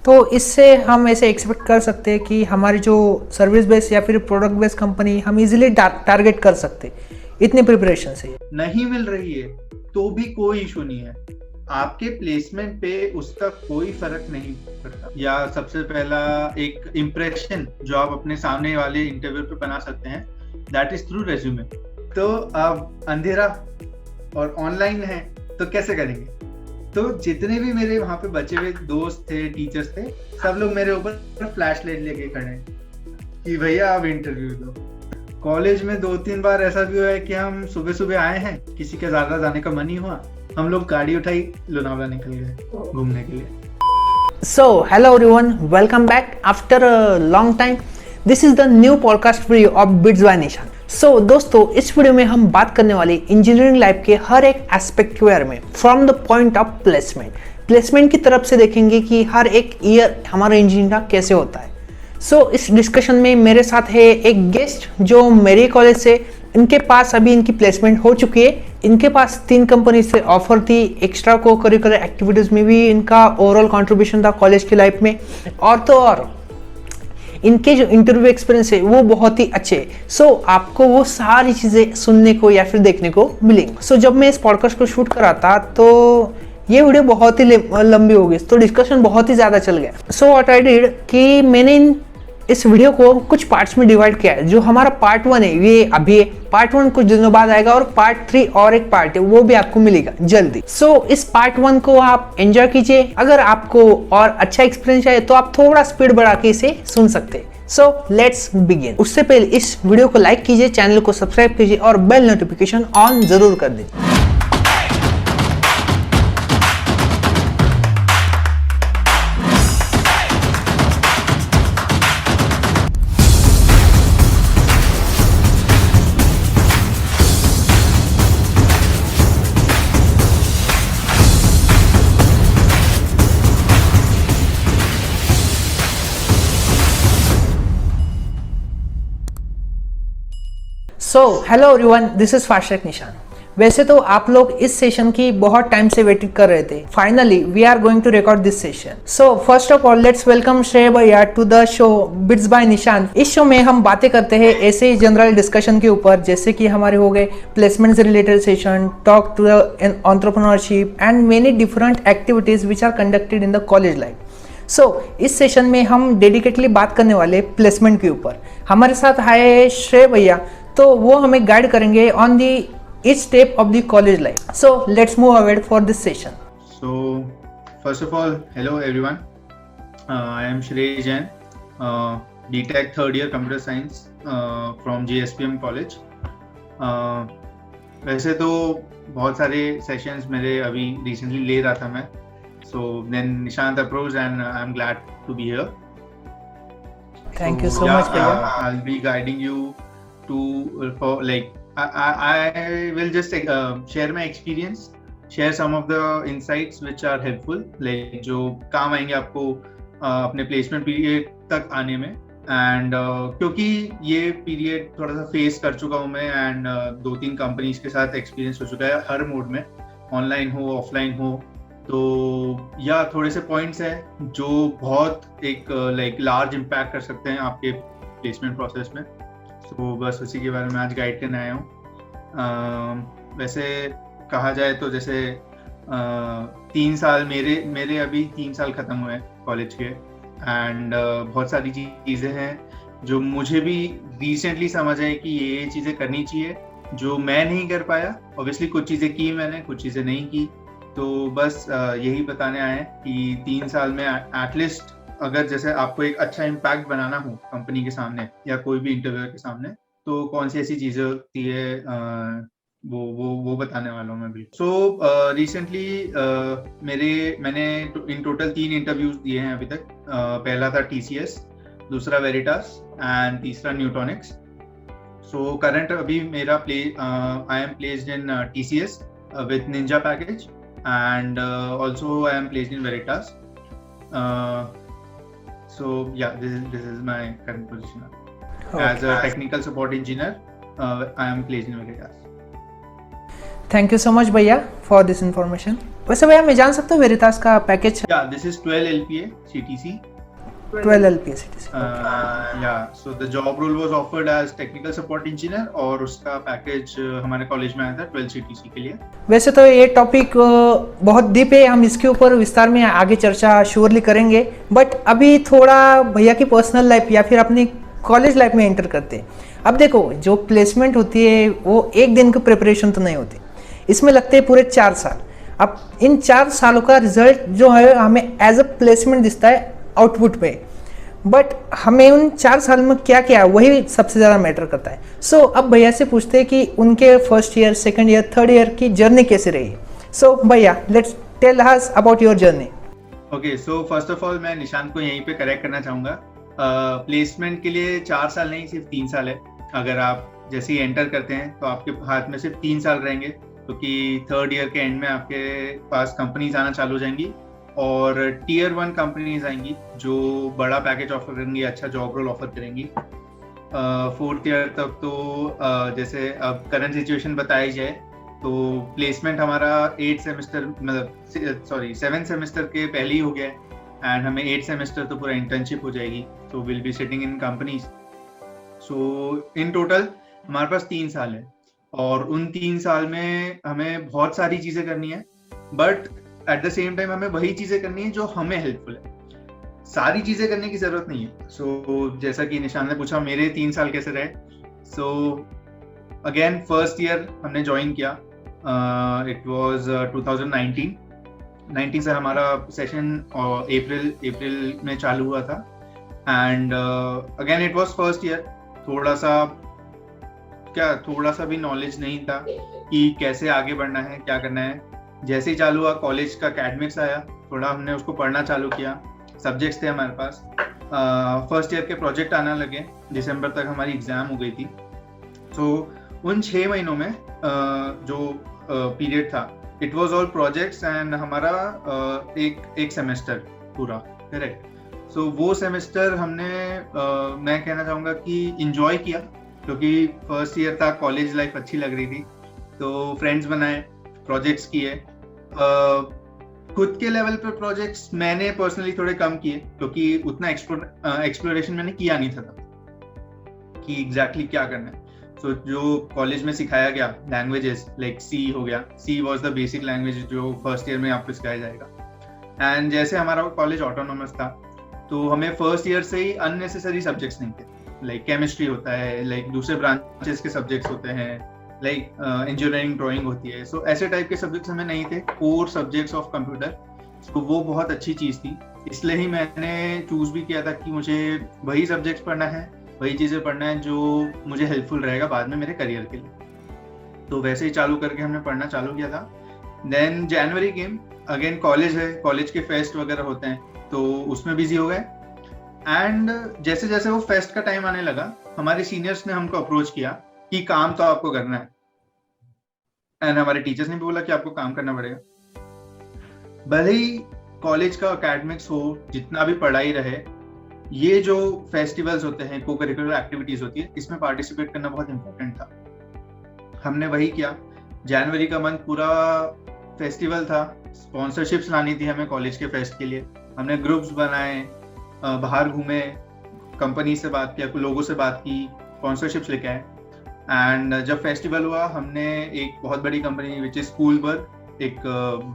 तो इससे हम ऐसे एक्सपेक्ट कर सकते हैं कि हमारी जो सर्विस बेस्ड या फिर प्रोडक्ट बेस्ड कंपनी हम इजीली टारगेट कर सकते हैं इतनी प्रिपरेशन से। नहीं मिल रही है तो भी कोई इशू नहीं है, आपके प्लेसमेंट पे उसका कोई फर्क नहीं पड़ता। या सबसे पहला एक इम्प्रेशन जो आप अपने सामने वाले इंटरव्यू पे बना सकते हैं, दैट इज थ्रू रेज्यूमे। तो अब अंधेरा और ऑनलाइन है तो कैसे करेंगे? तो जितने भी मेरे वहां पे बचे हुए दोस्त थे, टीचर्स थे, सब लोग मेरे ऊपर फ्लैश लाइट लेके खड़े हैं कि भैया आप इंटरव्यू दो। कॉलेज में 2-3 बार ऐसा भी हुआ है कि हम सुबह सुबह आए हैं, किसी का ज्यादा जाने का मन ही हुआ, हम लोग गाड़ी उठाई लोनावला निकल गए घूमने के लिए। So hello everyone, welcome back after a long time. This is the new podcast video of Bits by Nishan. So दोस्तों, इस वीडियो में हम बात करने वाले इंजीनियरिंग लाइफ के हर एक एस्पेक्ट के बारे में from the point of placement की तरफ से देखेंगे कि हर एक ईयर हमारा इंजीनियरिंग का कैसे होता है। इस डिस्कशन में मेरे साथ है एक गेस्ट जो मेरे कॉलेज से, इनके पास अभी इनकी प्लेसमेंट हो चुकी है। इनके पास 3 कंपनी से ऑफर थी, एक्स्ट्रा को करिकुलर एक्टिविटीज में भी इनका ओवरऑल कंट्रीब्यूशन था कॉलेज की लाइफ में, और तो और इनके जो इंटरव्यू एक्सपीरियंस है वो बहुत ही अच्छे। आपको वो सारी चीज़ें सुनने को या फिर देखने को मिलेंगी। जब मैं इस पॉडकास्ट को शूट करा था तो ये वीडियो बहुत ही लंबी हो गई, तो डिस्कशन बहुत ही ज़्यादा चल गया। व्हाट आई डिड कि मैंने इस वीडियो को कुछ पार्ट्स में डिवाइड किया है। जो हमारा पार्ट 1 है ये अभी है, पार्ट 1 कुछ दिनों बाद आएगा, और पार्ट 3 और एक पार्ट है वो भी आपको मिलेगा जल्दी। इस पार्ट 1 को आप एंजॉय कीजिए। अगर आपको और अच्छा एक्सपीरियंस चाहिए तो आप थोड़ा स्पीड बढ़ा के इसे सुन सकते हैं। Let's begin. उससे पहले इस वीडियो को लाइक कीजिए, चैनल को सब्सक्राइब कीजिए और बेल नोटिफिकेशन ऑन जरूर कर दीजिए। Hello everyone, this is fast track निशान। वैसे तो आप लोग इस सेशन की बहुत टाइम से वेटिंग कर रहे थे। Finally we are going to record this session. First of all let's welcome Shrey भैया to the show bits by Nishan. इस शो में हम बातें करते हैं ऐसे ही जनरल डिस्कशन के ऊपर, जैसे कि हमारे हो गए प्लेसमेंट से related session, talk to the entrepreneurship and many different activities which are conducted in the college life. इस सेशन में हम डेडिकेटली बात करने वाले प्लेसमेंट के ऊपर। हमारे साथ आए श्रेय भैया, तो वो हमें गाइड करेंगे on the each step of the college life. Let's move ahead for this session. First of all, hello everyone, I am Shrey Jain, BTech third year computer science from JSPM college. वैसे तो बहुत सारे सेशंस मेरे अभी recently ले रहा था मैं, then Nishant approached and I'm glad to be here. Thank you so much. I'll be guiding you for like I will just share my experience, share some of the insights which are helpful, like जो काम आएंगे आपको अपने placement period तक आने में। And क्योंकि ये पीरियड थोड़ा सा फेस कर चुका हूँ मैं, एंड 2-3 कंपनीज के साथ एक्सपीरियंस हो चुका है हर मोड में, ऑनलाइन हो ऑफलाइन हो। तो या थोड़े से पॉइंट्स हैं जो बहुत एक लाइक लार्ज इम्पैक्ट कर सकते हैं आपके प्लेसमेंट प्रोसेस में। बस उसी के बारे में आज गाइड करने आया हूँ। वैसे कहा जाए तो जैसे 3 साल मेरे अभी 3 साल ख़त्म हुए हैं कॉलेज के, एंड बहुत सारी चीज़ें हैं जो मुझे भी रिसेंटली समझ आई कि ये चीज़ें करनी चाहिए जो मैं नहीं कर पाया। ऑब्वियसली कुछ चीज़ें की मैंने, कुछ चीज़ें नहीं की। तो बस यही बताने आए कि 3 साल में एटलीस्ट अगर जैसे आपको एक अच्छा इम्पैक्ट बनाना हो कंपनी के सामने या कोई भी इंटरव्यूअर के सामने, तो कौन सी ऐसी चीज़ें होती है वो बताने वाला हूँ मैं बिल्कुल। रिसेंटली मैंने इन टोटल 3 इंटरव्यूज दिए हैं अभी तक। पहला था TCS, दूसरा वेरिटास एंड तीसरा न्यूटॉनिक्स। करंट अभी मेरा I am placed in TCS with Ninja package, and also I am placed in Veritas. This is my current position. As a technical support engineer, I am placed in Veritas. Thank you so much, Bhaiya, for this information. वैसे भैया मैं जान सकता हूँ Veritas का package? Yeah, this is 12 LPA CTC. 12 LPS Yeah, so the job role was offered as technical support engineer और उसका package हमारे कॉलेज में आया था 12 CTC के लिए। वैसे तो ये टॉपिक बहुत डीप है, हम इसके ऊपर विस्तार में आगे चर्चा श्योरली करेंगे, बट अभी थोड़ा भैया की पर्सनल लाइफ या फिर अपनी कॉलेज लाइफ में एंटर करते हैं। अब देखो, जो प्लेसमेंट होती है वो एक दिन की प्रिपरेशन तो नहीं होती, इसमें लगते हैं पूरे 4 साल। अब इन 4 सालों का रिजल्ट जो है हमें एज अ प्लेसमेंट दिखता है आउटपुट पे, बट हमें उन 4 साल में क्या किया वही सबसे ज़्यादा मैटर करता है। सो अब भैया से पूछते हैं कि उनके first year, second year, third year की जर्नी कैसे रही। सो भैया let's tell us about your journey. Okay, so first of all मैं निशांत को यहीं पे करेक्ट करना चाहूँगा। प्लेसमेंट के लिए 4 साल नहीं, सिर्फ 3 साल है। अगर आप जैसे ही एंटर करते हैं तो आपके हाथ में सिर्फ 3 साल रहेंगे, क्योंकि थर्ड ईयर के एंड में आपके पास कंपनीज आना चालू हो जाएंगी और टीयर 1 कंपनीज आएंगी जो बड़ा पैकेज ऑफर करेंगी, अच्छा जॉब रोल ऑफर करेंगी। फोर्थ ईयर तक तो जैसे अब करंट सिचुएशन बताई जाए तो प्लेसमेंट हमारा 7 सेमेस्टर के पहले ही हो गया है एंड हमें 8 सेमेस्टर तो पूरा इंटर्नशिप हो जाएगी, so will be sitting in companies. So in total हमारे पास 3 साल है और उन 3 साल में हमें बहुत सारी चीजें करनी है, but at the same time हमें वही चीजें करनी है जो हमें हेल्पफुल है। सारी चीजें करने की जरूरत नहीं है। सो जैसा कि निशान ने पूछा मेरे 3 साल कैसे रहे, सो अगेन फर्स्ट ईयर हमने ज्वाइन किया, इट वाज 2019 से हमारा सेशन अप्रैल में चालू हुआ था and again it was first year. थोड़ा सा भी नॉलेज नहीं था कि कैसे आगे बढ़ना है, क्या करना है। जैसे ही चालू हुआ कॉलेज का एकेडमिक्स आया, थोड़ा हमने उसको पढ़ना चालू किया, सब्जेक्ट्स थे हमारे पास। फर्स्ट ईयर के प्रोजेक्ट आने लगे, दिसंबर तक हमारी एग्जाम हो गई थी। सो उन 6 महीनों में जो पीरियड था, it was all projects and हमारा एक सेमेस्टर पूरा, करेक्ट। सो वो सेमेस्टर हमने मैं कहना चाहूँगा कि इंजॉय किया, क्योंकि फर्स्ट ईयर था, कॉलेज लाइफ अच्छी लग रही थी, तो फ्रेंड्स बनाए, प्रोजेक्ट्स किए। खुद के लेवल पे प्रोजेक्ट्स मैंने पर्सनली थोड़े कम किए, क्योंकि उतना एक्सप्लोरेशन मैंने किया नहीं था तब कि एग्जैक्टली क्या करना है। सो जो कॉलेज में सिखाया गया लैंग्वेजेस लाइक सी हो गया, she was the basic language जो फर्स्ट ईयर में आपको सिखाया जाएगा। एंड जैसे हमारा कॉलेज ऑटोनोमस था तो हमें फर्स्ट ईयर से ही अननेसेसरी सब्जेक्ट्स नहीं थे, लाइक केमिस्ट्री होता है, लाइक दूसरे ब्रांचेस के सब्जेक्ट्स होते हैं, लाइक इंजीनियरिंग ड्राइंग होती है। सो ऐसे टाइप के सब्जेक्ट्स हमें नहीं थे, कोर सब्जेक्ट्स ऑफ कंप्यूटर। तो वो बहुत अच्छी चीज़ थी, इसलिए ही मैंने चूज भी किया था कि मुझे वही सब्जेक्ट्स पढ़ना है, वही चीज़ें पढ़ना है जो मुझे हेल्पफुल रहेगा बाद में मेरे करियर के लिए। तो वैसे ही चालू करके हमने पढ़ना चालू किया था। देन जनवरी गेम, अगेन कॉलेज है, कॉलेज के फेस्ट वगैरह होते हैं, तो उसमें बिजी हो गए। एंड जैसे जैसे वो फेस्ट का टाइम आने लगा, हमारे सीनियर्स ने हमको अप्रोच किया कि काम तो आपको करना है, एंड हमारे टीचर्स ने भी बोला कि आपको काम करना पड़ेगा। भले ही कॉलेज का एकेडमिक्स हो, जितना भी पढ़ाई रहे, ये जो फेस्टिवल्स होते हैं, को करिकुलर एक्टिविटीज होती है, इसमें पार्टिसिपेट करना बहुत इंपॉर्टेंट था। हमने वही किया। जनवरी का मंथ पूरा फेस्टिवल था, स्पॉन्सरशिप्स लानी थी हमें कॉलेज के फेस्ट के लिए। हमने ग्रुप्स बनाए, बाहर घूमे, कंपनी से बात किया, लोगों से बात की, स्पॉन्सरशिप्स लेके आए। एंड जब फेस्टिवल हुआ, हमने एक बहुत बड़ी कंपनी विच इज स्कूलबर्ग, एक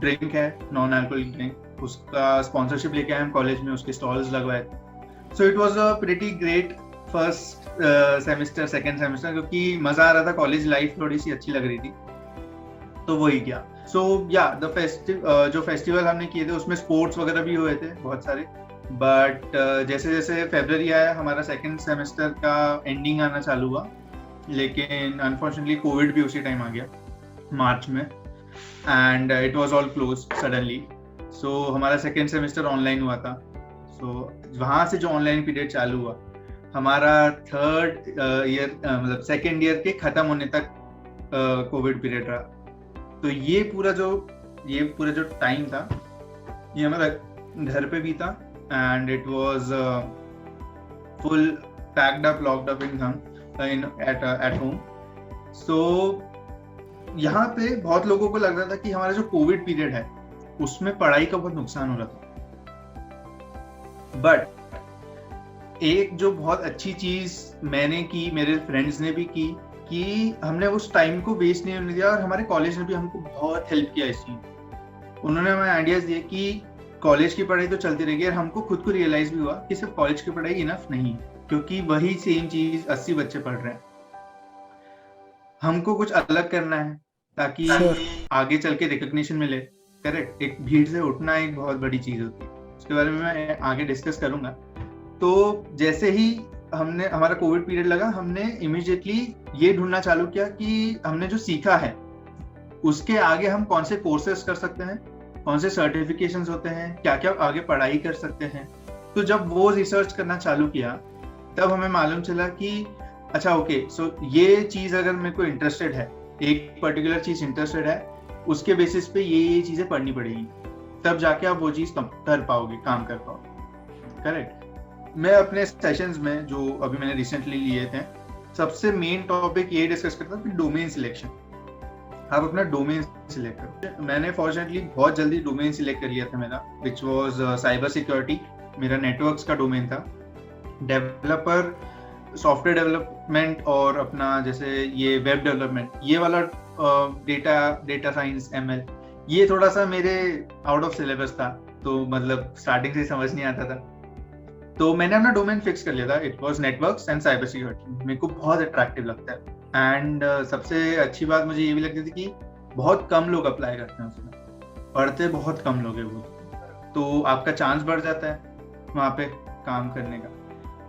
ड्रिंक है, नॉन अल्कोहलिक ड्रिंक, उसका स्पॉन्सरशिप लेके आए हम कॉलेज में, उसके स्टॉल्स लगवाए। So it was a pretty great first semester, second semester, क्योंकि मजा आ रहा था, कॉलेज लाइफ थोड़ी सी अच्छी लग रही थी, तो वही किया। सो या द जो फेस्टिवल हमने किए थे उसमें स्पोर्ट्स वगैरह भी हुए थे बहुत सारे, बट जैसे जैसे फरवरी आया, हमारा सेकेंड सेमेस्टर का एंडिंग आना चालू हुआ, लेकिन अनफॉर्चुनेटली कोविड भी उसी टाइम आ गया, मार्च में, and it was all close suddenly. So हमारा सेकेंड सेमेस्टर ऑनलाइन हुआ था। सो वहाँ से जो ऑनलाइन पीरियड चालू हुआ, हमारा थर्ड ईयर मतलब सेकेंड ईयर के खत्म होने तक कोविड पीरियड रहा। तो ये पूरा जो टाइम था, ये हमारा घर पे भी था, and it was full packed up, locked up in at home. So यहाँ पे बहुत लोगों को लग रहा था कि हमारा जो कोविड पीरियड है उसमें पढ़ाई का बहुत नुकसान हो रहा था। बट एक जो बहुत अच्छी चीज मैंने की, मेरे फ्रेंड्स ने भी की, कि हमने उस टाइम को वेस्ट नहीं होने दिया, और हमारे कॉलेज ने भी हमको बहुत हेल्प किया इस चीज। उन्होंने हमें आइडियाज दिए कि कॉलेज की पढ़ाई तो चलती रहेगी, और हमको खुद को रियलाइज भी हुआ कि सिर्फ कॉलेज की पढ़ाई इनफ नहीं, क्योंकि वही सेम चीज 80 बच्चे पढ़ रहे हैं। हमको कुछ अलग करना है ताकि Sure. आगे चल के रिकग्निशन मिले। करेक्ट, एक भीड़ से उठना एक बहुत बड़ी चीज होती है, उसके बारे में मैं आगे डिस्कस करूंगा। तो जैसे ही हमने हमारा कोविड पीरियड लगा, हमने इमीडिएटली ये ढूंढना चालू किया कि हमने जो सीखा है उसके आगे हम कौन से कोर्सेज कर सकते हैं, कौन से सर्टिफिकेशंस होते हैं, क्या क्या आगे पढ़ाई कर सकते हैं। तो जब वो रिसर्च करना चालू किया, तब हमें मालूम चला कि अच्छा ओके, सो ये चीज अगर मेरे को इंटरेस्टेड है, एक पर्टिकुलर चीज इंटरेस्टेड है, उसके बेसिस पे ये चीजें पढ़नी पड़ेगी, तब जाके आप वो चीज कर पाओगे, काम कर पाओगे। करेक्ट। मैं अपने सेशंस में जो अभी मैंने रिसेंटली लिए थे, सबसे मेन टॉपिक ये डिस्कस करता कि डोमेन सिलेक्शन। आप अपना डोमेन सिलेक्ट करो। मैंने फॉर्चुनेटली बहुत जल्दी डोमेन सिलेक्ट कर लिया था मेरा, विच वाज साइबर सिक्योरिटी। मेरा नेटवर्क्स का डोमेन था। डेवलपर, सॉफ्टवेयर डेवलपमेंट, और अपना जैसे ये वेब डेवलपमेंट, ये वाला डेटा साइंस, एमएल, ये थोड़ा सा मेरे आउट ऑफ सिलेबस था, तो मतलब स्टार्टिंग से समझ नहीं आता था। तो मैंने अपना डोमेन फिक्स कर लिया था, it was networks and cyber security. मेरे को बहुत अट्रैक्टिव लगता है, एंड सबसे अच्छी बात मुझे ये भी लगती थी कि बहुत कम लोग अप्लाई करते हैं उसमें, पढ़ते बहुत कम लोग हैं वो, तो आपका चांस बढ़ जाता है वहाँ पे काम करने का।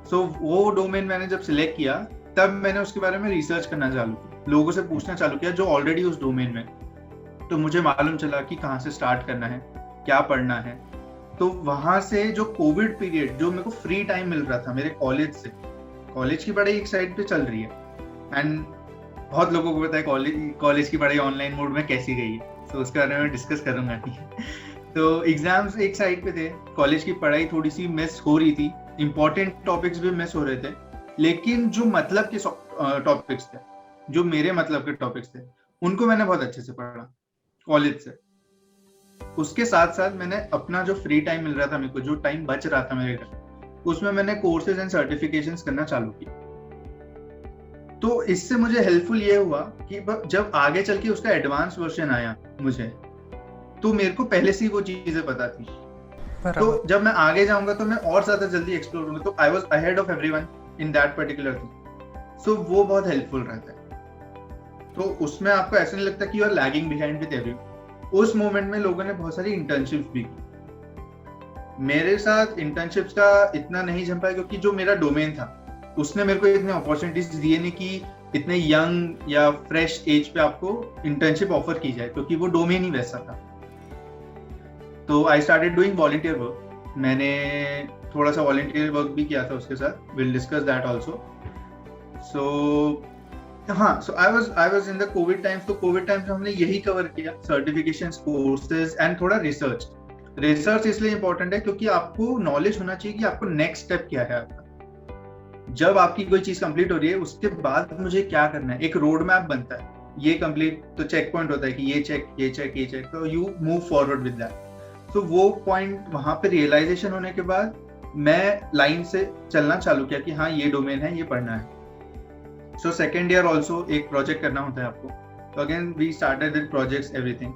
सो वो डोमेन मैंने जब सिलेक्ट किया, तब मैंने उसके बारे में रिसर्च करना चालू किया, लोगों से पूछना चालू किया जो ऑलरेडी उस डोमेन में। तो मुझे मालूम चला कि कहाँ से स्टार्ट करना है, क्या पढ़ना है। तो वहां से जो कोविड पीरियड, जो मेरे को फ्री टाइम मिल रहा था मेरे कॉलेज से, कॉलेज की पढ़ाई एक साइड पे चल रही है, एंड बहुत लोगों को पता है कॉलेज की पढ़ाई ऑनलाइन मोड में कैसी गई है, तो उसके बारे में डिस्कस करूंगा। तो एग्जाम्स एक साइड पे थे, कॉलेज की पढ़ाई थोड़ी सी मिस हो रही थी, इंपॉर्टेंट टॉपिक्स भी मिस हो रहे थे, लेकिन जो मतलब के टॉपिक्स थे, जो मेरे मतलब के टॉपिक्स थे, उनको मैंने बहुत अच्छे से पढ़ा कॉलेज से। उसके साथ साथ मैंने अपना जो फ्री टाइम मिल रहा था मेरे को, जो टाइम बच रहा था मेरे घर, उसमें मैंने कोर्सेज एंड सर्टिफिकेशंस करना चालू किया। तो इससे मुझे हेल्पफुल ये हुआ कि जब आगे चल के उसका एडवांस वर्जन आया मुझे, तो मेरे को पहले से ही वो चीजें पता थी। तो जब मैं आगे जाऊंगा तो मैं और ज्यादा जल्दी एक्सप्लोर करूंगा, तो I was ahead of everyone in that particular thing. So वो बहुत हेल्पफुल रहता है। तो उसमें आपको ऐसा नहीं लगता कि you are lagging behind with everyone. उस मोमेंट में लोगों ने बहुत सारी इंटर्नशिप्स भी की। मेरे साथ इंटर्नशिप्स का इतना नहीं जम पाया, क्योंकि जो मेरा डोमेन था उसने मेरे को इतने अपॉर्चुनिटीज दिए नहीं कि इतने यंग या फ्रेश एज पे आपको इंटर्नशिप ऑफर की जाए, क्योंकि वो डोमेन ही वैसा था। तो I started doing volunteer work. मैंने थोड़ा सा वॉलंटियर वर्क भी किया था उसके साथ, will discuss that also. So हाँ, so I was in the COVID times. तो कोविड टाइम्स हमने यही कवर किया, सर्टिफिकेशंस, कोर्सेज एंड थोड़ा रिसर्च। रिसर्च इसलिए इंपॉर्टेंट है क्योंकि आपको नॉलेज होना चाहिए कि आपको नेक्स्ट स्टेप क्या है आपका। जब आपकी कोई चीज कंप्लीट हो रही है, उसके बाद मुझे क्या करना है, एक रोड मैप बनता है। ये कंप्लीट, तो चेक पॉइंट होता है कि ये चेक, ये चेक, ये चेक, तो you move forward with that. तो वो पॉइंट वहां पे रियलाइजेशन होने के बाद मैं लाइन से चलना चालू किया कि हाँ ये डोमेन है, ये पढ़ना है। सो सेकेंड ईयर ऑल्सो एक प्रोजेक्ट करना होता है आपको, तो again we started with projects, everything.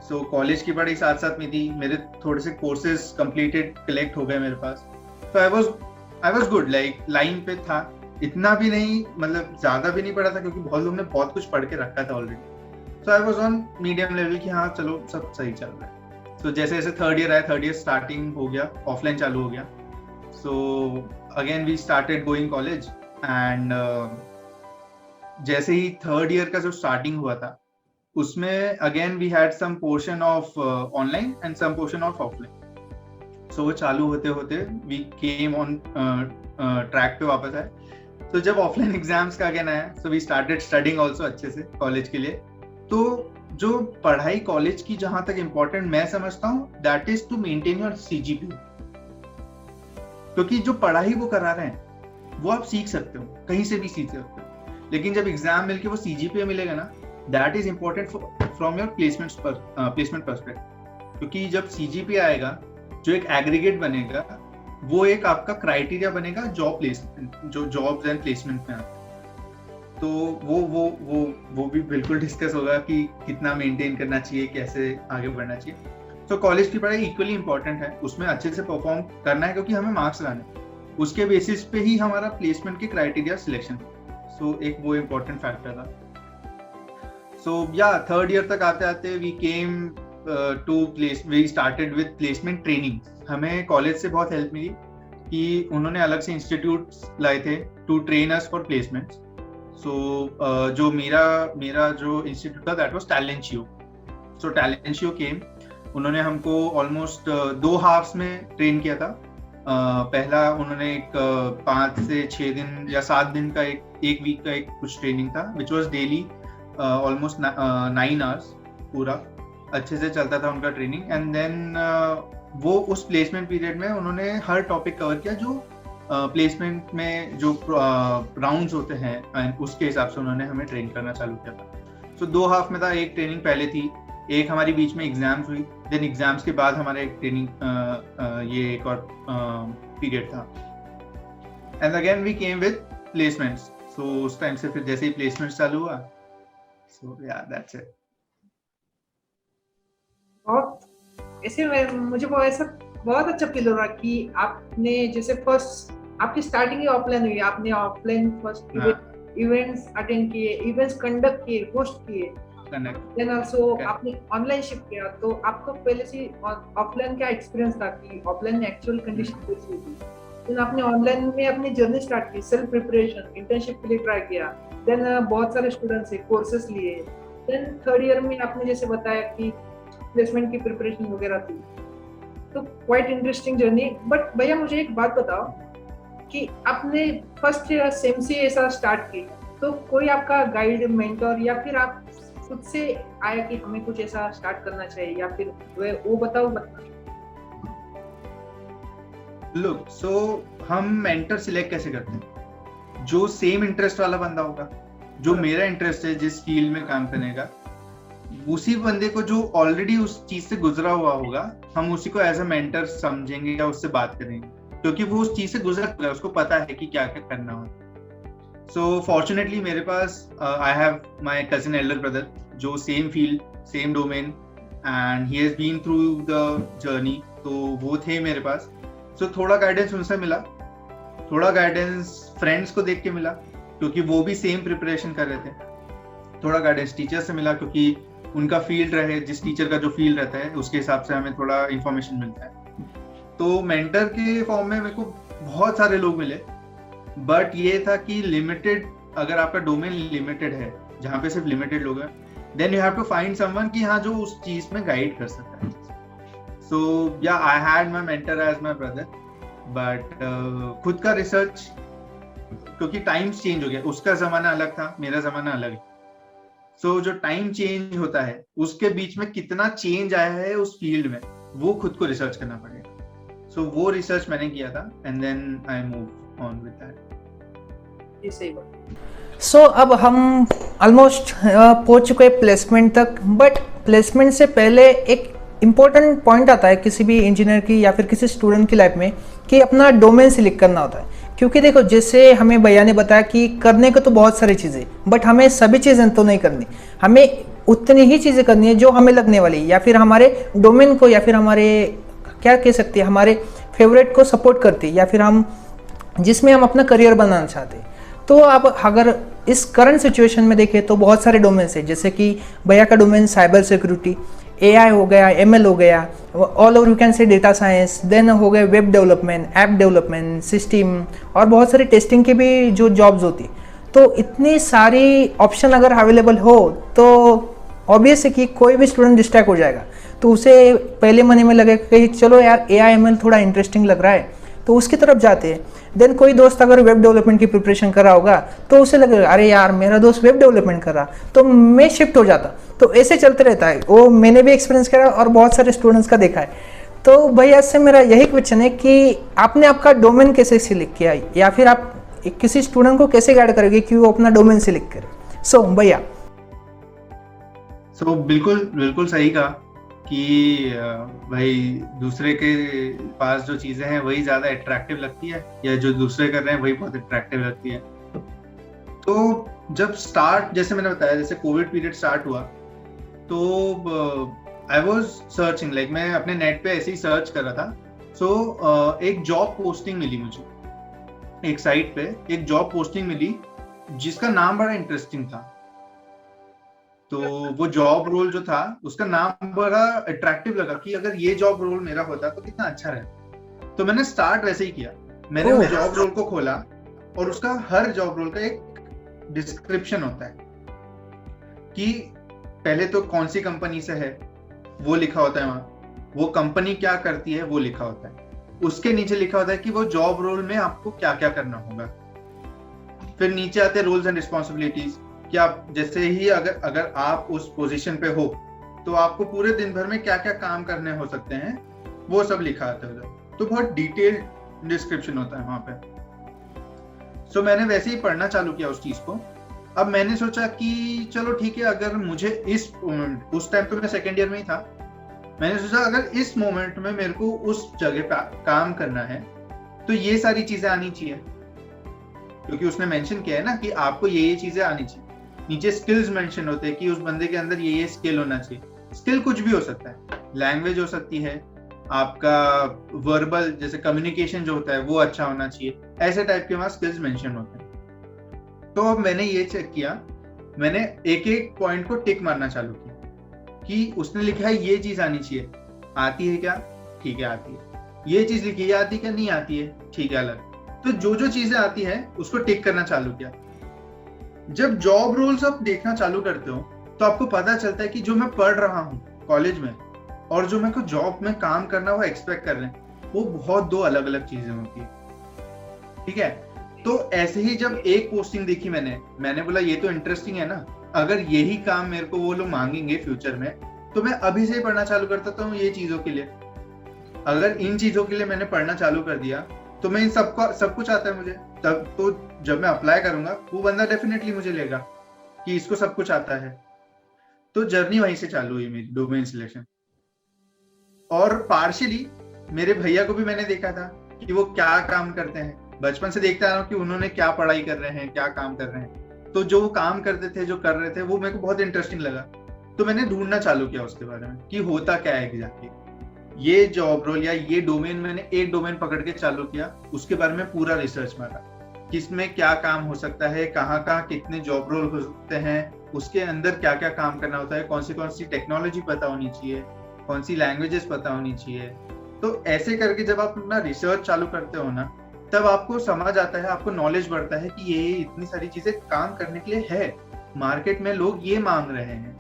So college की पढ़ाई साथ साथ में थी, मेरे थोड़े से कोर्सेज कंप्लीटेड, कलेक्ट हो गए मेरे पास। तो I was good, like line पे था। इतना भी नहीं, मतलब ज्यादा भी नहीं पढ़ा था, क्योंकि बहुत लोगों ने बहुत कुछ पढ़ के रखा था already. So I was on medium level कि हाँ चलो सब सही चल रहा है। तो जैसे जैसे थर्ड ईयर आया, थर्ड ईयर स्टार्टिंग हो गया, ऑफलाइन चालू हो गया। So again we started going college, and जैसे ही थर्ड ईयर का जो स्टार्टिंग हुआ था, उसमें again we had some portion of online and some portion of offline. So वो चालू होते होते वी केम ऑन ट्रैक पे वापस आए। तो जब ऑफलाइन एग्जाम्स का अगेन आया, so we started studying also अच्छे से कॉलेज के लिए। तो जो पढ़ाई कॉलेज की जहां तक इम्पोर्टेंट मैं समझता हूँ, that is to maintain your CGPA. क्योंकि जो पढ़ाई वो करा रहे हैं वो आप सीख सकते हो, कहीं से भी सीख सकते हो, लेकिन जब एग्जाम मिलके वो सीजीपीए मिलेगा ना, that is important from your placement perspective. क्योंकि जब CGPA आएगा, जो एक एग्रीगेट बनेगा, वो एक आपका क्राइटेरिया बनेगा जॉब प्लेसमेंट, जो जॉब्स एंड प्लेसमेंट में आता है। तो वो भी बिल्कुल डिस्कस होगा कि कितना मेंटेन करना चाहिए, कैसे आगे बढ़ना चाहिए। तो कॉलेज की पढ़ाई इक्वली इंपॉर्टेंट है, उसमें अच्छे से परफॉर्म करना है क्योंकि हमें मार्क्स लाने हैं, उसके बेसिस पे ही हमारा प्लेसमेंट के क्राइटेरिया सिलेक्शन। सो एक वो इम्पोर्टेंट फैक्टर था। सो या थर्ड ईयर तक आते आते we started with placement training. हमें कॉलेज से बहुत हेल्प मिली कि उन्होंने अलग से इंस्टीट्यूट्स लाए थे to train us for placement. So जो मेरा जो इंस्टीट्यूट था दैट वाज टैलेंशियो। सो टैलेंशियो केम, उन्होंने हमको ऑलमोस्ट 2 हाफ्स में ट्रेन किया था। पहला उन्होंने एक 5 से 6 दिन या 7 दिन का एक वीक का एक कुछ ट्रेनिंग था, which was daily almost 9 hours पूरा अच्छे से चलता था उनका ट्रेनिंग। एंड देन वो उस प्लेसमेंट पीरियड में उन्होंने हर टॉपिक कवर किया जो प्लेसमेंट में जो राउंड्स होते हैं, एंड उसके हिसाब से उन्होंने हमें ट्रेन करना चालू किया था। सो 2 हाफ में था, एक ट्रेनिंग पहले थी, एक हमारी बीच में एग्जाम्स हुई, देन एग्जाम्स के बाद हमारा एक ट्रेनिंग ये एक और पीरियड था। And again we came with placements. So उस टाइम से फिर जैसे ही प्लेसमेंट्स चालू हुआ, सो या दैट्स इट। मुझे वो ऐसा बहुत अच्छा फील हो रहा कि आपने जैसे फर्स्ट आपकी स्टार्टिंग ही ऑफलाइन हुई, आपने ऑफलाइन फर्स्ट इवेंट्स अटेंड किए, इवेंट्स कंडक्ट किए, होस्ट किए, देन आल्सो आपने ऑनलाइन शिफ्ट किया। तो आपको पहले से ऑफलाइन का एक्सपीरियंस था कि ऑफलाइन में एक्चुअल कंडीशन कैसी थी, देन आपने ऑनलाइन में अपनी जर्नी स्टार्ट की, सेल्फ प्रिपरेशन, इंटर्नशिप के लिए ट्राई किया, देन बहुत सारे स्टूडेंट्स से कोर्सेस लिए, देन थर्ड ईयर में आपने जैसे बताया कि प्लेसमेंट की प्रिपरेशन वगैरह थी। तो क्वाइट इंटरेस्टिंग जर्नी। बट भैया मुझे एक बात बताओ कि आपने फर्स्ट ईयर सेम से ऐसा स्टार्ट की, तो कोई आपका गाइड, मेंटर या फिर आप खुद से आया कि हमें कुछ ऐसा स्टार्ट करना चाहिए, या फिर वो बताओ। लुक, सो हम मेंटर सिलेक्ट कैसे करते हैं? जो सेम इंटरेस्ट वाला बंदा होगा, जो मेरा इंटरेस्ट है जिस फील्ड में काम करने का, उसी बंदे को जो ऑलरेडी उस चीज से गुजरा हुआ होगा, हम उसी को एज अ मेंटर समझेंगे या उससे बात करेंगे, क्योंकि वो उस चीज से गुजरा है, उसको पता है कि क्या क्या करना हो। सो फॉर्चुनेटली मेरे पास I have my cousin elder brother, जो same field, same domain, and he has been through the journey, तो वो थे मेरे पास। सो थोड़ा गाइडेंस उनसे मिला, थोड़ा गाइडेंस फ्रेंड्स को देख के मिला क्योंकि वो भी सेम प्रिपरेशन कर रहे थे, थोड़ा गाइडेंस टीचर से मिला क्योंकि उनका फील्ड रहे, जिस टीचर का जो फील्ड रहता है उसके हिसाब से हमें थोड़ा इंफॉर्मेशन मिलता है। तो मेंटर के फॉर्म में मेरे को बहुत सारे लोग मिले, बट ये था कि लिमिटेड, अगर आपका डोमेन लिमिटेड है जहाँ पे सिर्फ लिमिटेड लोग हैं, then you have to find someone कि हाँ जो उस चीज में गाइड कर सकता है। So yeah I had my mentor as my brother, but खुद का रिसर्च, क्योंकि टाइम्स चेंज हो गया, उसका जमाना अलग था, मेरा जमाना अलग है। सो जो टाइम चेंज होता है उसके बीच में कितना चेंज आया है उस फील्ड में, वो खुद को रिसर्च करना पड़ेगा। सो वो रिसर्च मैंने किया था, and then I move on with that. सही बात। सो अब हम ऑलमोस्ट पहुंच चुके हैं प्लेसमेंट तक, बट प्लेसमेंट से पहले एक इम्पोर्टेंट पॉइंट आता है किसी भी इंजीनियर की या फिर किसी स्टूडेंट की लाइफ में, कि अपना डोमेन सिलेक्ट करना होता है। क्योंकि देखो, जैसे हमें भैया ने बताया कि करने को तो बहुत सारी चीज़ें, बट हमें सभी चीज़ें तो नहीं करनी, हमें उतनी ही चीज़ें करनी है जो हमें लगने वाली, या फिर हमारे डोमेन को, या फिर हमारे क्या कह सकते हैं, हमारे फेवरेट को सपोर्ट करती, या फिर हम जिसमें हम अपना करियर बनाना चाहते हैं। तो अब अगर इस करंट सिचुएशन में देखें तो बहुत सारे डोमेन्स हैं, जैसे कि भैया का डोमेन साइबर सिक्योरिटी, AI हो गया, ML हो गया, all over you can say data science, then हो गए web development, app development, system, और बहुत सारी टेस्टिंग की भी जो जॉब्स होती। तो इतनी सारी ऑप्शन अगर अवेलेबल हो तो ऑब्वियस है कि कोई भी स्टूडेंट डिस्ट्रैक्ट हो जाएगा। तो उसे पहले मन में लगेगा कि चलो यार AI ML थोड़ा इंटरेस्टिंग लग रहा है, तो उसकी तरफ जाते हैं। देन कोई दोस्त अगर वेब डेवलपमेंट की प्रिपरेशन कर रहा होगा तो उसे लगेगा अरे यार मेरा दोस्त वेब डेवलपमेंट कर रहा, तो मैं शिफ्ट हो जाता। तो ऐसे चलते रहता है, वो मैंने भी एक्सपीरियंस करा और बहुत सारे स्टूडेंट्स का देखा है। तो भैया से मेरा यही क्वेश्चन है कि आपने आपका डोमेन कैसे सिलेक्ट किया, या फिर आप किसी स्टूडेंट को कैसे गाइड करेंगे कि वो अपना डोमेन सिलेक्ट करे। सो भैया। बिल्कुल सही कहा कि भाई दूसरे के पास जो चीजें हैं वही ज्यादा अट्रैक्टिव लगती है, या जो दूसरे कर रहे हैं वही बहुत अट्रैक्टिव लगती है। तो जब स्टार्ट, जैसे मैंने बताया, जैसे कोविड पीरियड स्टार्ट हुआ, तो आई वाज सर्चिंग, लाइक मैं अपने नेट पे ऐसे ही सर्च कर रहा था। सो एक जॉब पोस्टिंग मिली मुझे, एक साइट पे एक जॉब पोस्टिंग मिली जिसका नाम बड़ा इंटरेस्टिंग था। तो वो जॉब रोल जो था उसका नाम बड़ा अट्रैक्टिव लगा कि अगर ये जॉब रोल मेरा होता तो कितना अच्छा रहता। तो मैंने स्टार्ट वैसे ही किया, मैंने उस जॉब रोल को खोला और उसका हर जॉब रोल का एक डिस्क्रिप्शन होता है कि पहले तो कौन सी कंपनी से है वो लिखा होता है, वहां वो कंपनी क्या करती है वो लिखा होता है, उसके नीचे लिखा होता है कि वो जॉब रोल में आपको क्या क्या करना होगा। फिर नीचे आते हैं रूल्स एंड रिस्पॉन्सिबिलिटीज कि आप जैसे ही अगर आप उस पोजीशन पे हो तो आपको पूरे दिन भर में क्या क्या काम करने हो सकते हैं, वो सब लिखा आता है उधर। तो बहुत डिटेल्ड डिस्क्रिप्शन होता है वहां पे। सो मैंने वैसे ही पढ़ना चालू किया उस चीज को। अब मैंने सोचा कि चलो ठीक है, अगर मुझे उस टाइम तो मैं सेकेंड ईयर में ही था, मैंने सोचा अगर इस मोमेंट में मेरे को उस जगह पे काम करना है तो ये सारी चीजें आनी चाहिए, क्योंकि उसने मेंशन किया है ना कि आपको ये चीजें आनी चाहिए। नीचे स्किल्स मेंशन होते हैं कि उस बंदे के अंदर ये स्किल होना चाहिए। स्किल कुछ भी हो सकता है, लैंग्वेज हो सकती है, आपका वर्बल जैसे कम्युनिकेशन जो होता है वो अच्छा होना चाहिए, ऐसे टाइप के वहां स्किल्स मेंशन होते हैं। तो अब मैंने ये चेक किया, मैंने एक एक पॉइंट को टिक मारना चालू किया कि उसने लिखा है ये चीज आनी चाहिए, आती है क्या, ठीक है आती है। ये चीज लिखी है आती क्या, नहीं आती है, ठीक है अलग। तो जो जो चीजें आती है उसको टिक करना चालू किया। जब जॉब रोल्स आप देखना चालू करते हो तो आपको पता चलता है कि जो मैं पढ़ रहा हूँ कॉलेज में और जो मेरे को जॉब में काम करना वो एक्सपेक्ट कर रहे हैं, वो बहुत दो अलग अलग चीजें होती है। ठीक है, तो ऐसे ही जब एक पोस्टिंग देखी मैंने बोला ये तो इंटरेस्टिंग है ना, अगर यही काम मेरे को वो लोग मांगेंगे फ्यूचर में तो मैं अभी से ही पढ़ना चालू करता हूँ ये चीजों के लिए। अगर इन चीजों के लिए मैंने पढ़ना चालू कर दिया तो मैं इन सब कुछ आता है मुझे, तब तो जब मैं अप्लाई करूंगा वो बंदा डेफिनेटली मुझे लेगा कि इसको सब कुछ आता है। तो जर्नी वहीं से चालू हुई मेरी डोमेन सिलेक्शन। और पार्शियली मेरे भैया को भी मैंने देखा था कि वो क्या काम करते हैं, बचपन से देखता आ रहा हूँ कि उन्होंने क्या पढ़ाई कर रहे हैं, क्या काम कर रहे हैं। तो जो वो काम करते थे, जो कर रहे थे, वो मेरे को बहुत इंटरेस्टिंग लगा। तो मैंने ढूंढना चालू किया उसके बारे में कि होता क्या है एग्जैक्टली ये जॉब रोल या ये डोमेन। मैंने एक डोमेन पकड़ के चालू किया, उसके बारे में पूरा रिसर्च मारा कि इसमें क्या काम हो सकता है, कहाँ कहाँ कितने जॉब रोल हो सकते हैं, उसके अंदर क्या क्या काम करना होता है, कौन सी टेक्नोलॉजी पता होनी चाहिए, कौन सी लैंग्वेजेस पता होनी चाहिए। तो ऐसे करके जब आप अपना रिसर्च चालू करते हो ना, तब आपको समझ आता है, आपको नॉलेज बढ़ता है कि ये इतनी सारी चीजें काम करने के लिए है, मार्केट में लोग ये मांग रहे हैं,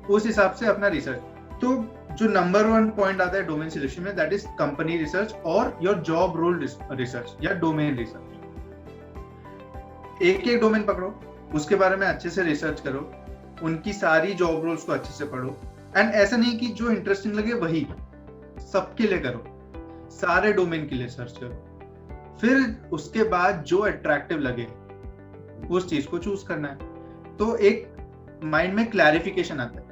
उस हिसाब से अपना रिसर्च। तो जो नंबर 1 पॉइंट आता है डोमेन सिलेक्शन में, दैट इज कंपनी रिसर्च और योर जॉब रोल रिसर्च या डोमेन रिसर्च। एक एक डोमेन पकड़ो, उसके बारे में अच्छे से रिसर्च करो, उनकी सारी जॉब रोल्स को अच्छे से पढ़ो। एंड ऐसा नहीं कि जो इंटरेस्टिंग लगे वही सबके लिए करो, सारे डोमेन के लिए सर्च करो। फिर उसके बाद जो अट्रैक्टिव लगे उस चीज को चूज करना है। तो एक माइंड में क्लैरिफिकेशन आता है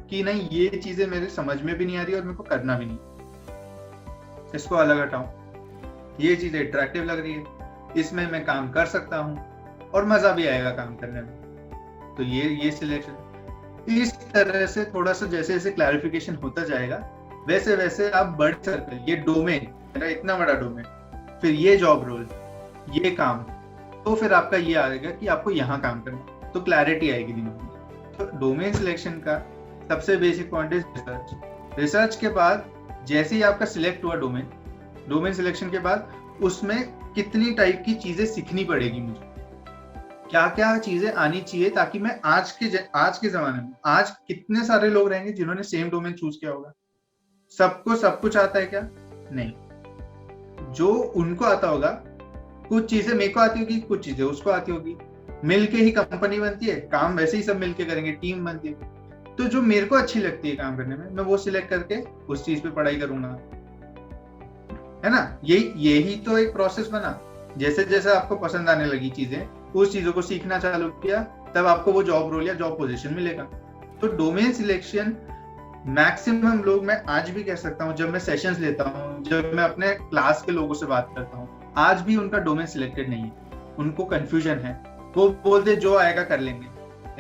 कि नहीं ये चीजें मेरे समझ में भी नहीं आ रही और मेरे को करना भी नहीं, इसको अलग हटाऊं, ये चीज अट्रैक्टिव लग रही है, इसमें मैं काम कर सकता हूं और मजा भी आएगा काम करने में। तो ये सिलेक्शन इस तरह से थोड़ा सा जैसे जैसे क्लैरिफिकेशन होता जाएगा वैसे वैसे आप बड़े सर्कल, ये डोमेन मेरा इतना बड़ा डोमेन, फिर ये जॉब रोल, ये काम, तो फिर आपका ये आएगा कि आपको यहाँ काम करना, तो क्लैरिटी आएगी दिमाग में। तो डोमेन सिलेक्शन का सबसे basic point is research. Research के बाद जैसे ही आपका सिलेक्ट हुआ डोमेन, डोमेन सिलेक्शन के बाद उसमें कितनी टाइप की चीजें सीखनी पड़ेगी मुझे, क्या क्या चीजें आनी चाहिए, ताकि मैं आज के जमाने में, आज कितने सारे लोग रहेंगे जिन्होंने सेम डोमेन चूज किया होगा। सबको सब कुछ आता है क्या? नहीं। जो उनको आता होगा, कुछ चीजें मेरे को आती होगी, कुछ चीजें उसको आती होगी, मिलके ही कंपनी बनती है, काम वैसे ही सब मिलके करेंगे, टीम बनती है। तो जो मेरे को अच्छी लगती है काम करने में, मैं वो सिलेक्ट करके उस चीज पे पढ़ाई करूंगा, है ना। यही तो एक प्रोसेस बना। जैसे जैसे आपको पसंद आने लगी चीजें, उस चीजों को सीखना चालू किया, तब आपको वो जॉब रोल या जॉब पोजीशन मिलेगा। तो डोमेन सिलेक्शन मैक्सिमम लोग, मैं आज भी कह सकता हूँ, जब मैं सेशंस लेता हूँ, जब मैं अपने क्लास के लोगों से बात करता हूँ, आज भी उनका डोमेन सिलेक्टेड नहीं है, उनको कंफ्यूजन है। वो बोलते जो आएगा कर लेंगे।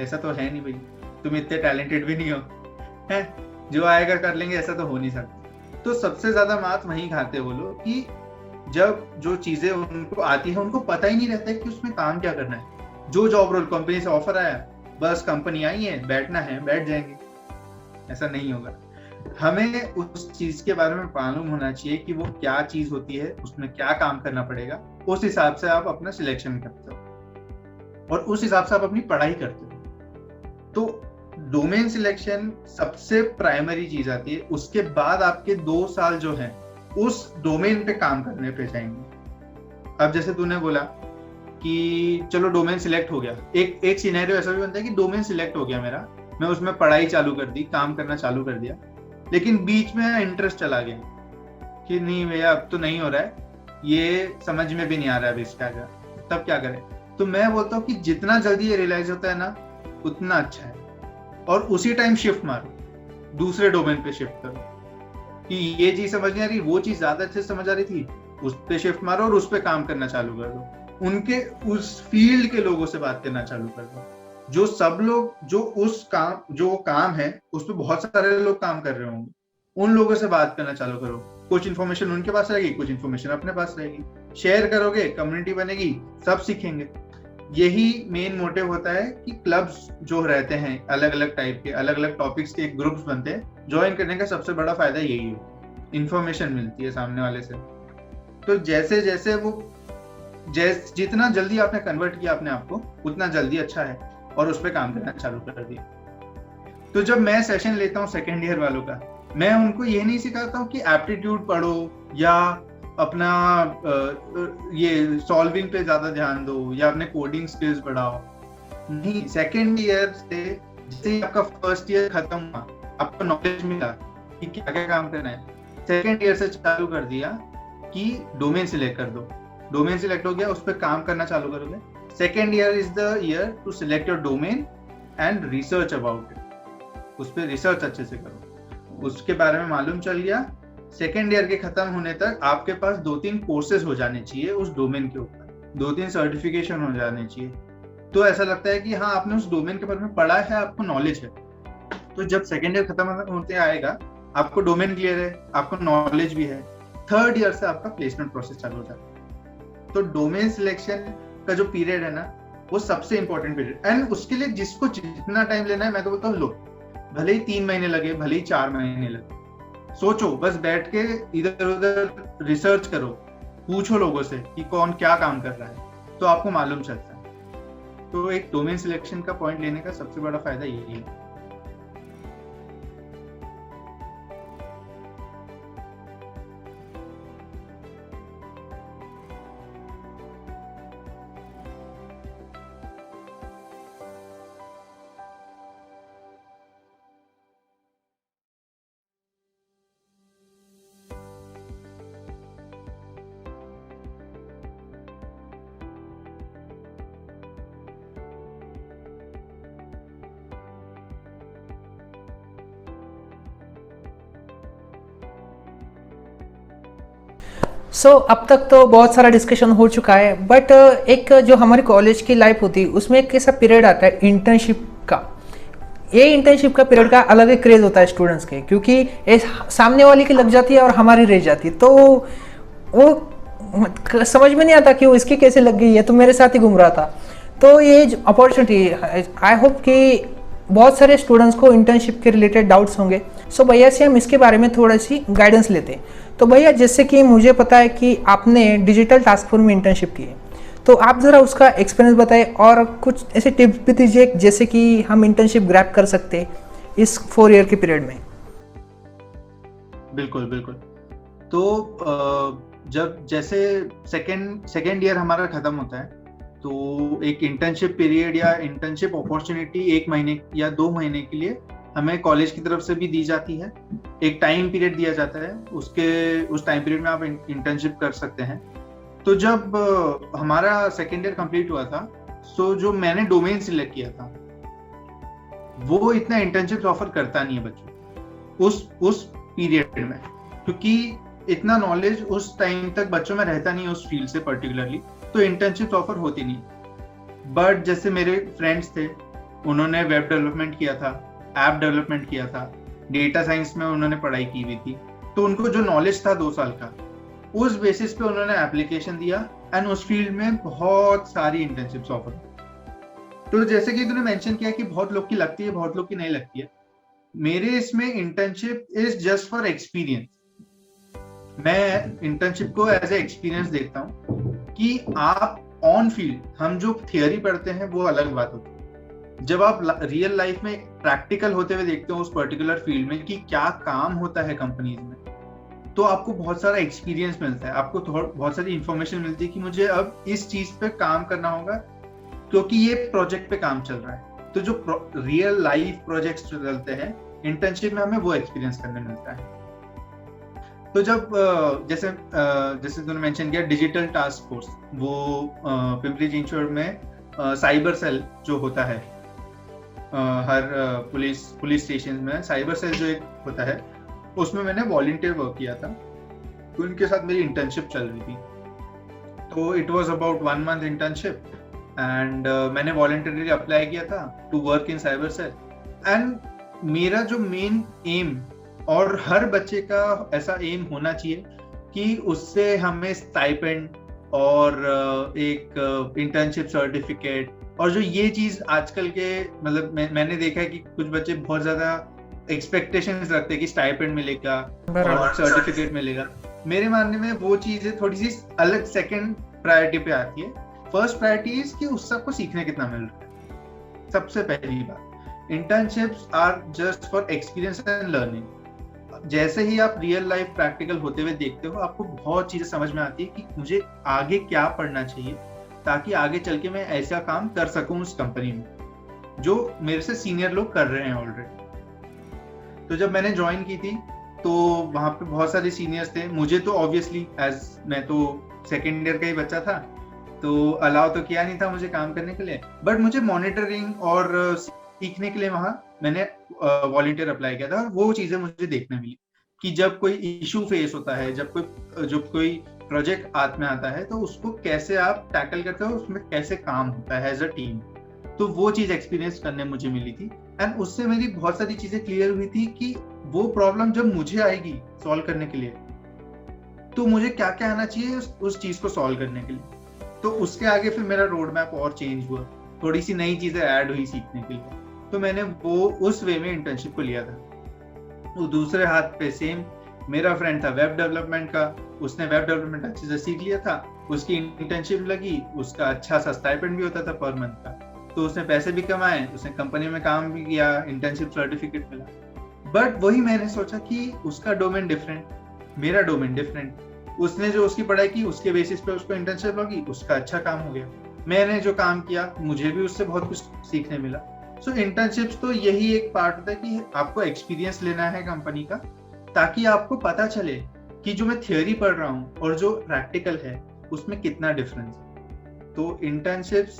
ऐसा तो है नहीं भाई, तुम इतने टैलेंटेड भी नहीं हो, है जो आएगा कर लेंगे, ऐसा तो हो नहीं सकता। तो सबसे ज्यादा मात वहीं खाते वो लोग कि जब जो चीजें उनको आती है उनको पता ही नहीं रहता है कि उसमें काम क्या करना है। जो जॉब रोल कंपनी से ऑफर आया, बस कंपनी आई है, बैठना है, बैठ जाएंगे। ऐसा नहीं होगा। हमें उस चीज के बारे में मालूम होना चाहिए कि वो क्या चीज होती है, उसमें क्या काम करना पड़ेगा। उस हिसाब से आप अपना सिलेक्शन करते हो और उस हिसाब से आप अपनी पढ़ाई करते हो। तो डोमेन सिलेक्शन सबसे प्राइमरी चीज आती है। उसके बाद आपके 2 साल जो है उस डोमेन पे काम करने पे जाएंगे। अब जैसे तूने बोला कि चलो डोमेन सिलेक्ट हो गया, एक सिनेरियो ऐसा भी बनता है कि डोमेन सिलेक्ट हो गया मेरा, मैं उसमें पढ़ाई चालू कर दी, काम करना चालू कर दिया, लेकिन बीच में इंटरेस्ट चला गया कि नहीं भैया अब तो नहीं हो रहा है, ये समझ में भी नहीं आ रहा है क्या क्या, तब क्या करें? तो मैं बोलता हूँ कि जितना जल्दी ये रियलाइज होता है ना उतना अच्छा है, और उसी टाइम शिफ्ट मारो, दूसरे डोमेन पे शिफ्ट करो कि ये चीज समझ नहीं आ रही, वो चीज ज्यादा अच्छे से समझ आ रही थी, उस पे शिफ्ट मारो और उस पे काम करना चालू कर दो। उनके उस फील्ड के लोगों से बात करना चालू कर दो, जो सब लोग जो काम है उस पर बहुत सारे लोग काम कर रहे होंगे, उन लोगों से बात करना चालू करो। कुछ इन्फॉर्मेशन उनके पास रहेगी, कुछ इन्फॉर्मेशन अपने पास रहेगी, शेयर करोगे, कम्युनिटी बनेगी, सब सीखेंगे। यही मेन मोटिव होता है कि क्लब्स जो रहते हैं अलग अलग टाइप के, अलग अलग टॉपिक्स के ग्रुप्स बनते हैं, ज्वाइन करने का सबसे बड़ा फायदा यही है, इंफॉर्मेशन मिलती है सामने वाले से। तो जैसे जैसे वो जितना जल्दी आपने कन्वर्ट किया अपने आप को, उतना जल्दी अच्छा है, और उस पर काम करना चालू कर दिया। तो जब मैं सेशन लेता हूँ सेकेंड ईयर वालों का, मैं उनको ये नहीं सिखाता हूँ कि एप्टीट्यूड पढ़ो या अपना ये सॉल्विंग पे ज्यादा ध्यान दो या अपने कोडिंग स्किल्स बढ़ाओ। नहीं, सेकेंड ईयर से जैसे आपका फर्स्ट ईयर खत्म हुआ, आपको नॉलेज मिला कि क्या क्या काम करना है, सेकेंड ईयर से चालू कर दिया कि डोमेन सिलेक्ट कर दो। डोमेन सिलेक्ट हो गया, उस पर काम करना चालू करोगे। Second year is the year to select your domain and research about it. उस पर रिसर्च अच्छे से करो, उसके बारे में मालूम चल गया। सेकेंड ईयर के खत्म होने तक आपके पास 2-3 कोर्सेज हो जाने चाहिए उस डोमेन के ऊपर, 2-3 सर्टिफिकेशन हो जाने चाहिए। तो ऐसा लगता है कि हाँ आपने उस डोमेन के बारे में पढ़ा है, आपको नॉलेज है। तो जब सेकेंड ईयर खत्म होते आएगा, आपको डोमेन क्लियर है, आपको नॉलेज भी है, थर्ड ईयर से आपका प्लेसमेंट प्रोसेस चालू हो जाता है। तो डोमेन सिलेक्शन का जो पीरियड है ना, वो सबसे इंपॉर्टेंट पीरियड। एंड उसके लिए जिसको जितना टाइम लेना है, मैं तो बोलता हूँ लो, भले ही 3 महीने लगे, भले ही 4 महीने लगे, सोचो, बस बैठ के इधर उधर रिसर्च करो, पूछो लोगों से कि कौन क्या काम कर रहा है, तो आपको मालूम चलता है। तो एक डोमेन सिलेक्शन का पॉइंट लेने का सबसे बड़ा फायदा यही है। अब तक तो बहुत सारा डिस्कशन हो चुका है, बट एक जो हमारी कॉलेज की लाइफ होती है उसमें एक ऐसा पीरियड आता है इंटर्नशिप का। ये इंटर्नशिप का पीरियड का अलग ही क्रेज होता है स्टूडेंट्स के, क्योंकि ये सामने वाले की लग जाती है और हमारी रह जाती है, तो वो समझ में नहीं आता कि वो इसकी कैसे लग गई है, तो मेरे साथ ही घूम रहा था। तो ये अपॉर्चुनिटी, आई होप कि बहुत सारे स्टूडेंट्स को इंटर्नशिप के रिलेटेड डाउट्स होंगे। सो भैया से हम इसके बारे में थोड़ी सी गाइडेंस लेते हैं। तो भैया, जैसे कि मुझे पता है कि आपने डिजिटल टास्क फोर्स में इंटर्नशिप की है, तो आप ज़रा उसका एक्सपीरियंस बताएं और कुछ ऐसे टिप्स भी दीजिए जैसे कि हम इंटर्नशिप ग्रैब कर सकते हैं इस 4 ईयर के पीरियड में। बिल्कुल बिल्कुल। तो जब जैसे सेकेंड ईयर हमारा खत्म होता है, तो एक इंटर्नशिप पीरियड या इंटर्नशिप अपॉर्चुनिटी 1 महीने या 2 महीने के लिए हमें कॉलेज की तरफ से भी दी जाती है। एक टाइम पीरियड दिया जाता है, उस टाइम पीरियड में आप इंटर्नशिप कर सकते हैं। तो जब हमारा सेकेंड ईयर कंप्लीट हुआ था, सो जो मैंने डोमेन सिलेक्ट किया था वो इतना इंटर्नशिप ऑफर करता नहीं है बच्चों। उस पीरियड में, क्योंकि इतना नॉलेज उस टाइम तक बच्चों में रहता नहीं उस फील्ड से पर्टिकुलरली, तो इंटर्नशिप ऑफर होती नहीं। बट जैसे मेरे फ्रेंड्स थे, उन्होंने वेब डेवलपमेंट किया था, ऐप डेवलपमेंट किया था, डेटा साइंस में उन्होंने पढ़ाई की हुई थी, तो उनको जो नॉलेज था 2 साल का, उस बेसिस पे उन्होंने एप्लीकेशन दिया एंड उस फील्ड में बहुत सारी इंटर्नशिप्स ऑफर। तो जैसे कि तूने मेंशन किया कि बहुत लोग की लगती है, बहुत लोग की नहीं लगती है, मेरे इसमें internship is just for experience. मैं इंटर्नशिप को एज ए एक्सपीरियंस देखता हूँ कि आप ऑन फील्ड, हम जो थियोरी पढ़ते हैं वो अलग बात होती है, जब आप रियल लाइफ में प्रैक्टिकल होते हुए देखते हो उस पर्टिकुलर फील्ड में कि क्या काम होता है कंपनीज में, तो आपको बहुत सारा एक्सपीरियंस मिलता है, आपको बहुत सारी इंफॉर्मेशन मिलती है कि मुझे अब इस चीज पे काम करना होगा क्योंकि ये प्रोजेक्ट पे काम चल रहा है। तो जो रियल लाइफ प्रोजेक्ट्स चलते हैं, इंटर्नशिप में हमें वो एक्सपीरियंस करने मिलता है। तो जब जैसे तूने मेंशन किया डिजिटल टास्क फोर्स, वो पिंपरी चिंचवड में साइबर सेल जो होता है, हर पुलिस स्टेशन में साइबर सेल जो एक होता है, उसमें मैंने वॉलंटियर वर्क किया था, तो उनके साथ मेरी इंटर्नशिप चल रही थी। तो it was about 1 month internship and मैंने वॉलंटियरली अप्लाई किया था to work in cyber cell. And मेरा जो मेन एम, और हर बच्चे का ऐसा एम होना चाहिए कि उससे हमें स्टाइपेंड और एक इंटर्नशिप सर्टिफिकेट, और जो ये चीज आजकल के मतलब मैंने देखा है कि कुछ बच्चे बहुत ज्यादा एक्सपेक्टेशंस रखते हैं कि स्टाइपेंड मिलेगा और सर्टिफिकेट मिलेगा। मेरे मानने में वो चीजें थोड़ी सी अलग सेकंड प्रायोरिटी पे आती है। फर्स्ट प्रायोरिटी इज कि उस सबको सीखने कितना मिल रहा है। सबसे पहली बात, internships are just for experience and learning. जैसे ही आप रियल लाइफ प्रैक्टिकल होते हुए देखते हो, आपको बहुत चीजें समझ में आती है कि मुझे आगे क्या पढ़ना चाहिए ताकि आगे चल के मैं ऐसा काम कर सकूं उस कंपनी में जो मेरे से सीनियर लोग कर रहे हैं ऑलरेडी। तो जब मैंने ज्वाइन की थी तो वहां पे बहुत सारे सीनियर्स थे। मुझे तो ऑब्वियसली एज मैं तो सेकेंड ईयर का ही बच्चा था, तो अलाउ तो किया नहीं था मुझे काम करने के लिए, बट मुझे मॉनिटरिंग और सीखने के लिए वहां मैंने वॉलंटियर अप्लाई किया था। और वो चीजें मुझे देखने मिली कि जब कोई इशू फेस होता है, जब कोई प्रोजेक्ट हाथ में आता है, तो उसको कैसे आप टैकल करते हो, उसमें कैसे काम होता है एज अ टीम। तो वो चीज एक्सपीरियंस करने मुझे मिली थी एंड उससे मेरी बहुत सारी चीजें क्लियर हुई थी कि वो प्रॉब्लम जब मुझे आएगी सॉल्व करने के लिए, तो मुझे क्या क्या आना चाहिए उस चीज को सॉल्व करने के लिए। तो उसके आगे फिर मेरा रोड मैप और चेंज हुआ, थोड़ी सी नई चीजें ऐड हुई सीखने के लिए, तो मैंने वो उस वे में इंटर्नशिप को लिया था। तो दूसरे हाथ पे सेम मेरा फ्रेंड था वेब डेवलपमेंट का, उसने वेब डेवलपमेंट अच्छे से सीख लिया था, उसकी इंटर्नशिप लगी, उसका अच्छा सा स्टाइपेंड भी होता था पर मंथ का, तो उसने पैसे भी कमाए, उसने कंपनी में काम भी किया, इंटर्नशिप सर्टिफिकेट मिला। बट वही मैंने सोचा कि उसका डोमेन डिफरेंट, मेरा डोमेन डिफरेंट। उसने जो उसकी पढ़ाई की उसके बेसिस पे उसको इंटर्नशिप लगी, उसका अच्छा काम हो गया। मैंने जो काम किया मुझे भी उससे बहुत कुछ सीखने मिला। सो इंटर्नशिप्स तो यही एक पार्ट होता है कि आपको एक्सपीरियंस लेना है कंपनी का, ताकि आपको पता चले कि जो मैं थियोरी पढ़ रहा हूँ और जो प्रैक्टिकल है उसमें कितना डिफरेंस है। तो इंटर्नशिप्स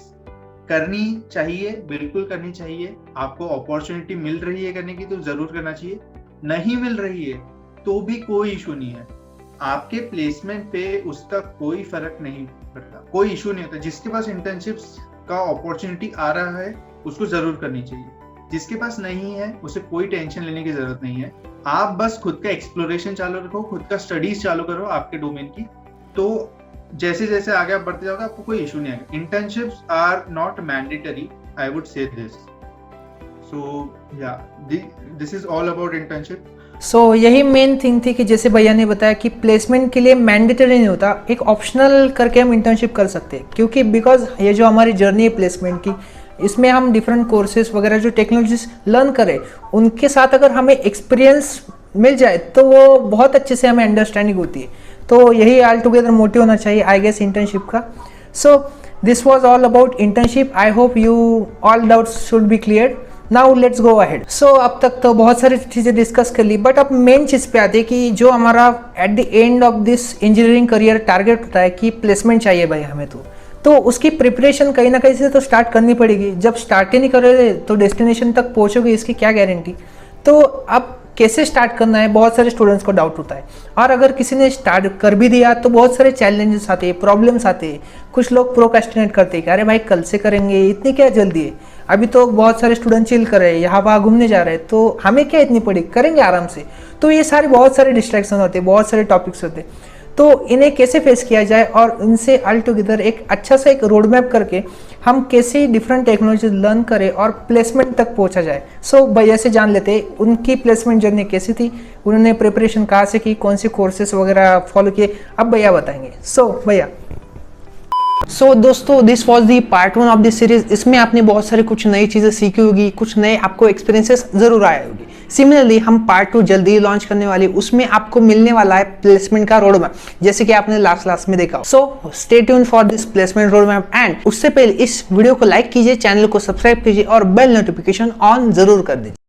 करनी चाहिए, बिल्कुल करनी चाहिए। आपको अपॉर्चुनिटी मिल रही है करने की तो जरूर करना चाहिए, नहीं मिल रही है तो भी कोई इशू नहीं है। आपके प्लेसमेंट पे उसका कोई फर्क नहीं पड़ता, कोई इशू नहीं होता। जिसके पास इंटर्नशिप्स का अपॉर्चुनिटी आ रहा है उसको जरूर करनी चाहिए, जिसके पास नहीं है उसे कोई टेंशन लेने की जरूरत नहीं है। आप बस खुद का एक्सप्लोरेशन चालू रखो, खुद का स्टडीज चालू करो आपके डोमेन की, तो जैसे जैसे आगे आप बढ़ते जाओगे आपको कोई इशू नहीं आएगा। Internships are not mandatory, I would say this. So yeah this is all about internship. So यही मेन थिंग थी कि जैसे भैया ने बताया कि प्लेसमेंट के लिए मैंडेटरी नहीं होता, एक ऑप्शनल करके हम इंटर्नशिप कर सकते हैं, क्योंकि बिकॉज ये जो हमारी जर्नी है प्लेसमेंट की, इसमें हम डिफरेंट कोर्सेज वगैरह जो टेक्नोलॉजीज लर्न करें, उनके साथ अगर हमें एक्सपीरियंस मिल जाए तो वो बहुत अच्छे से हमें अंडरस्टैंडिंग होती है। तो यही ऑल टुगेदर मोटिव होना चाहिए आई गेस इंटर्नशिप का। So this was all about internship. I hope you all doubts should be clear. Now let's go ahead. So अब तक तो बहुत सारी चीज़ें डिस्कस कर ली, बट अब मेन चीज़ पे आते हैं कि जो हमारा at the end of this engineering career target होता है कि प्लेसमेंट चाहिए भाई हमें, तो उसकी प्रिपरेशन कहीं ना कहीं से तो स्टार्ट करनी पड़ेगी। जब स्टार्ट ही नहीं करोगे तो डेस्टिनेशन तक पहुंचोगे इसकी क्या गारंटी। तो अब कैसे स्टार्ट करना है, बहुत सारे स्टूडेंट्स को डाउट होता है। और अगर किसी ने स्टार्ट कर भी दिया तो बहुत सारे चैलेंजेस आते हैं, प्रॉब्लम्स आते हैं। कुछ लोग प्रोक्रेस्टिनेट करते हैं कि अरे भाई कल से करेंगे, इतनी क्या जल्दी है, अभी तो बहुत सारे स्टूडेंट चिल कर रहे हैं, यहाँ वहाँ घूमने जा रहे हैं, तो हमें क्या इतनी पड़ी, करेंगे आराम से। तो ये सारे बहुत सारे डिस्ट्रैक्शन होते हैं, बहुत सारे टॉपिक्स होते हैं। तो इन्हें कैसे फेस किया जाए और इनसे ऑल टुगेदर एक अच्छा सा एक रोड मैप करके हम कैसे डिफरेंट टेक्नोलॉजी लर्न करें और प्लेसमेंट तक पहुंचा जाए। सो भैया से जान लेते हैं उनकी प्लेसमेंट जर्नी कैसी थी, उन्होंने प्रिपरेशन कहाँ से की, कौन से कोर्सेस वगैरह फॉलो किए, अब भैया बताएंगे। सो भैया, सो दोस्तों, this was the part 1 of this series. इसमें आपने बहुत सारी कुछ नई चीज़ें सीखी होगी, कुछ नए आपको एक्सपीरियंसेस जरूर आए होगी। सिमिलरली हम पार्ट 2 जल्दी ही लॉन्च करने वाले, उसमें आपको मिलने वाला है प्लेसमेंट का रोड मैप, जैसे कि आपने लास्ट क्लास में देखा। So stay tune for this placement road map. And उससे पहले इस वीडियो को लाइक कीजिए, चैनल को सब्सक्राइब कीजिए और बेल नोटिफिकेशन ऑन जरूर कर दीजिए।